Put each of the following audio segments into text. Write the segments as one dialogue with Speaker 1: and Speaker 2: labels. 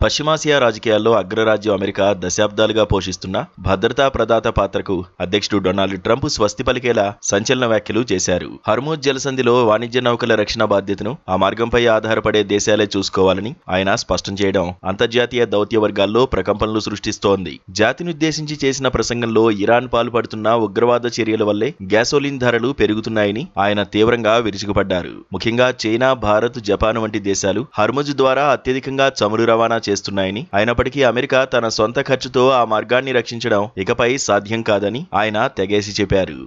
Speaker 1: పశ్చిమాసియా రాజకీయాల్లో అగ్రరాజ్యం అమెరికా దశాబ్దాలుగా పోషిస్తున్న భద్రతా ప్రదాత పాత్రకు అధ్యక్షుడు డొనాల్డ్ ట్రంప్ స్వస్తి పలికేలా సంచలన వ్యాఖ్యలు చేశారు. హర్మూజ్ జలసంధిలో వాణిజ్య నౌకల రక్షణ బాధ్యతను ఆ మార్గంపై ఆధారపడే దేశాలే చూసుకోవాలని ఆయన స్పష్టం చేయడం అంతర్జాతీయ దౌత్య వర్గాల్లో ప్రకంపనలు సృష్టిస్తోంది. జాతినుద్దేశించి చేసిన ప్రసంగంలో ఇరాన్ పాల్పడుతున్న ఉగ్రవాద చర్యల వల్లే గ్యాసోలిన్ ధరలు పెరుగుతున్నాయని ఆయన తీవ్రంగా విరుచుకుపడ్డారు. ముఖ్యంగా చైనా, భారత్, జపాన్ వంటి దేశాలు హర్ముజ్ ద్వారా అత్యధికంగా చమురు రవాణా చేస్తున్నాయని, అయినప్పటికీ అమెరికా తన సొంత ఖర్చుతో ఆ మార్గాన్ని రక్షించడం ఇకపై సాధ్యం కాదని ఆయన తెగేసి చెప్పారు.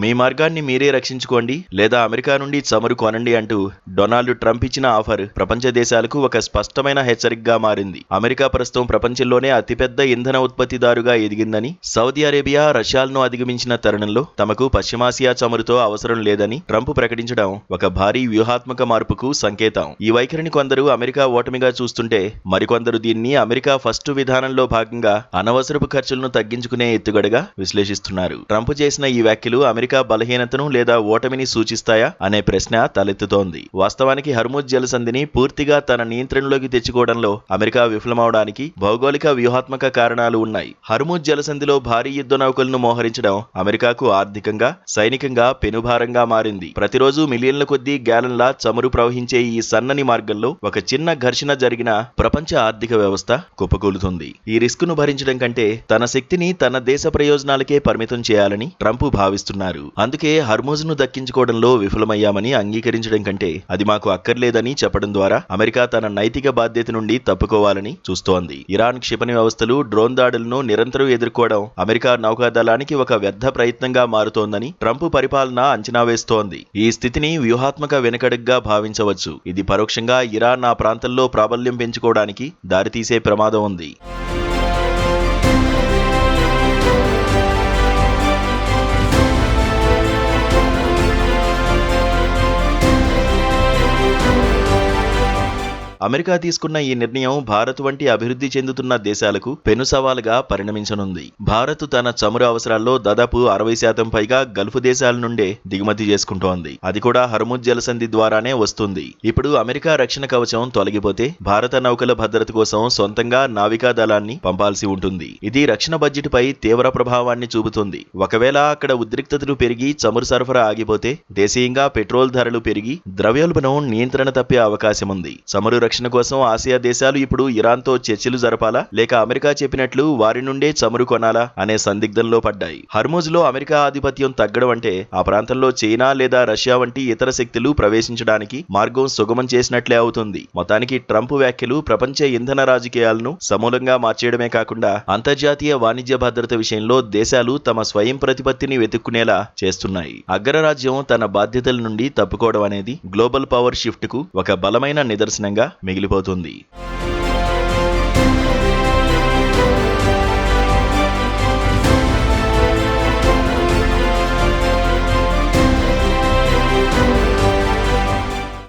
Speaker 1: మీ మార్గాన్ని మీరే రక్షించుకోండి లేదా అమెరికా నుండి చమురు కొనండి అంటూ డొనాల్డ్ ట్రంప్ ఇచ్చిన ఆఫర్ ప్రపంచ దేశాలకు ఒక స్పష్టమైన హెచ్చరికగా మారింది. అమెరికా ప్రస్తుతం ప్రపంచంలోనే అతిపెద్ద ఇంధన ఉత్పత్తిదారుగా ఎదిగిందని, సౌదీ అరేబియా, రష్యాలను అధిగమించిన తరుణంలో తమకు పశ్చిమాసియా చమురుతో అవసరం లేదని ట్రంప్ ప్రకటించడం ఒక భారీ వ్యూహాత్మక మార్పుకు సంకేతం. ఈ వైఖరిని కొందరు అమెరికా ఓటమిగా చూస్తుంటే, మరికొందరు దీన్ని అమెరికా ఫస్ట్ విధానంలో భాగంగా అనవసరపు ఖర్చులను తగ్గించుకునే ఎత్తుగడగా విశ్లేషిస్తున్నారు. ట్రంప్ చేసిన ఈ వ్యాఖ్యలు అమెరికా బలహీనతను లేదా ఓటమిని సూచిస్తాయా అనే ప్రశ్న తలెత్తుతోంది. వాస్తవానికి హర్ముజ్ జలసంధిని పూర్తిగా తన నియంత్రణలోకి తెచ్చుకోవడంలో అమెరికా విఫలమవడానికి భౌగోళిక వ్యూహాత్మక కారణాలు ఉన్నాయి. హర్ముజ్ జలసంధిలో భారీ యుద్ధ నౌకలను మోహరించడం అమెరికాకు ఆర్థికంగా, సైనికంగా పెనుభారంగా మారింది. ప్రతిరోజు మిలియన్ల కొద్దీ గ్యాలన్ల చమురు ప్రవహించే ఈ సన్నని మార్గంలో ఒక చిన్న ఘర్షణ జరిగిన ప్రపంచ ఆర్థిక వ్యవస్థ కుప్పకూలుతుంది. ఈ రిస్కును భరించడం కంటే తన శక్తిని తన దేశ ప్రయోజనాలకే పరిమితం చేయాలని ట్రంప్ భావిస్తున్నారు. అందుకే హర్ముజ్ ను దక్కించుకోవడంలో విఫలమయ్యామని అంగీకరించడం కంటే అది మాకు అక్కర్లేదని చెప్పడం ద్వారా అమెరికా తన నైతిక బాధ్యత నుండి తప్పుకోవాలని చూస్తోంది. ఇరాన్ క్షిపణి వ్యవస్థలు, డ్రోన్ దాడులను నిరంతరం ఎదుర్కోవడం అమెరికా నౌకాదళానికి ఒక వ్యర్థ ప్రయత్నంగా మారుతోందని ట్రంప్ పరిపాలన అంచనా వేస్తోంది. ఈ స్థితిని వ్యూహాత్మక వెనుకడుగ్గా భావించవచ్చు. ఇది పరోక్షంగా ఇరాన్ ఆ ప్రాంతంలో ప్రాబల్యం పెంచుకోవడానికి దారితీసే ప్రమాదం ఉంది. అమెరికా తీసుకున్న ఈ నిర్ణయం భారత్ వంటి అభివృద్ధి చెందుతున్న దేశాలకు పెను సవాలుగా పరిణమించనుంది. భారత్ తన చమురు అవసరాల్లో దాదాపు 60% పైగా గల్ఫ్ దేశాల నుండే దిగుమతి చేసుకుంటోంది. అది కూడా హర్ముజ్ జలసంధి ద్వారానే వస్తుంది. ఇప్పుడు అమెరికా రక్షణ కవచం తొలగిపోతే భారత నౌకల భద్రత కోసం సొంతంగా నావికా దళాన్ని పంపాల్సి ఉంటుంది. ఇది రక్షణ బడ్జెట్ పై తీవ్ర ప్రభావాన్ని చూపుతుంది. ఒకవేళ అక్కడ ఉద్రిక్తతలు పెరిగి చమురు సరఫరా ఆగిపోతే దేశీయంగా పెట్రోల్ ధరలు పెరిగి ద్రవ్యోల్బణం నియంత్రణ తప్పే అవకాశం ఉంది. చమురు రక్షణ కోసం ఆసియా దేశాలు ఇప్పుడు ఇరాన్తో చర్చలు జరపాలా లేక అమెరికా చెప్పినట్లు వారి నుండే చమురు కొనాలా అనే సందిగ్ధంలో పడ్డాయి. హర్ముజ్ లో అమెరికా ఆధిపత్యం తగ్గడం అంటే ఆ ప్రాంతంలో చైనా లేదా రష్యా వంటి ఇతర శక్తులు ప్రవేశించడానికి మార్గం సుగమం చేసినట్లే అవుతుంది. మొత్తానికి ట్రంప్ వ్యాఖ్యలు ప్రపంచ ఇంధన రాజకీయాలను సమూలంగా మార్చేయడమే కాకుండా అంతర్జాతీయ వాణిజ్య భద్రత విషయంలో దేశాలు తమ స్వయం ప్రతిపత్తిని వెతుక్కునేలా చేస్తున్నాయి. అగ్రరాజ్యం తన బాధ్యతల నుండి తప్పుకోవడం అనేది గ్లోబల్ పవర్ షిఫ్ట్ కు ఒక బలమైన నిదర్శనంగా మిగిలిపోతుంది.